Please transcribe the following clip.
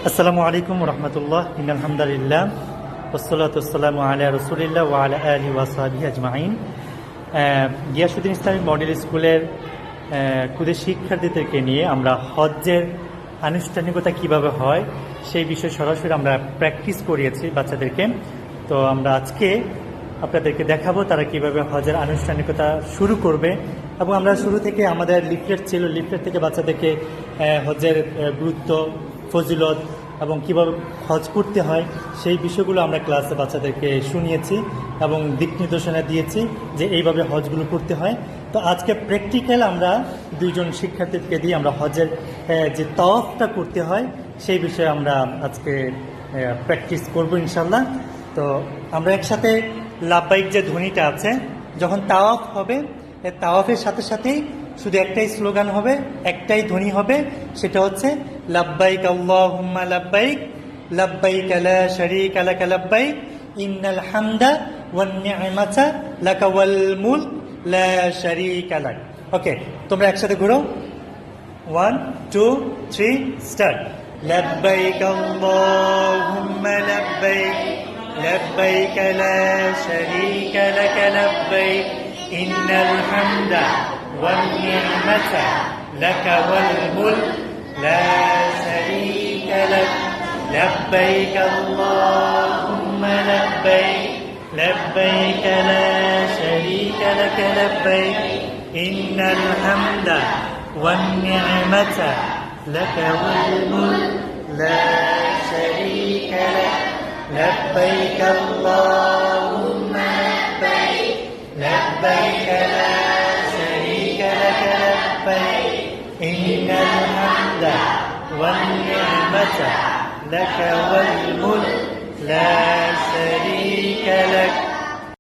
আসসালামু আলাইকুম রহমতুল্লাহ আলহামদুলিল্লাহ ওসলাত ওসালাম আলা রসুলিল্লাহ ওয়া আলা আলিহি ওয়া সাহবিহি আজমাইন। গিয়াসউদ্দিন ইসলামী মডেল স্কুলের ক্ষুদে শিক্ষার্থীদেরকে নিয়ে আমরা হজ্জের আনুষ্ঠানিকতা কিভাবে হয় সেই বিষয়ে সরাসরি আমরা প্র্যাকটিস করিয়েছি বাচ্চাদেরকে। তো আমরা আজকে আপনাদেরকে দেখাবো তারা কিভাবে হজের আনুষ্ঠানিকতা শুরু করবে, এবং আমরা শুরু থেকে আমাদের লিফলেট ছিল, লিফলেট থেকে বাচ্চাদেরকে হজের গুরুত্ব, ফজিলত এবং কিভাবে হজ করতে হয় সেই বিষয়গুলো আমরা ক্লাসে বাচ্চাদেরকে শুনিয়েছি এবং দিক নির্দেশনা দিয়েছি যে এইভাবে হজগুলো করতে হয়। তো আজকে প্র্যাকটিক্যাল আমরা দুইজন শিক্ষার্থীকে দিয়ে আমরা হজের যে তাওয়াফটা করতে হয় সেই বিষয়ে আমরা আজকে প্র্যাকটিস করবো ইনশাল্লাহ। তো আমরা একসাথে লাব্বাইক যে ধ্বনিটা আছে, যখন তাওয়াফ হবে তাওয়াফের সাথে সাথেই শুধু একটাই স্লোগান হবে, একটাই ধ্বনি হবে, সেটা হচ্ছে লাব্বাইক আল্লাহুম্মা লাব্বাইক, লাব্বাইক লা শারীকা লাকা লাব্বাইক, ইন্নাল হামদা ওয়ান নি'মাতা লাকা ওয়াল মুলক লা শারীকা লাক। ওকে, তোমরা একসাথে ঘুরো। 1 2 3 স্টার্ট। লাব্বাইক আল্লাহুম্মা লাব্বাইক, লাব্বাইক লা শারীকা লাকা লাব্বাইক, ইন্নাল হামদা والنعمة لك والملك لا شريك لك لبيك اللهم لبيك، لبيك لا شريك لك لبيك، إن الحمد والنعمة لك والملك لا شريك لك لبيك اللهم لبيك، لبيك لا لك لبيك، إن الحمد والنعمة لك والملك لا شريك لك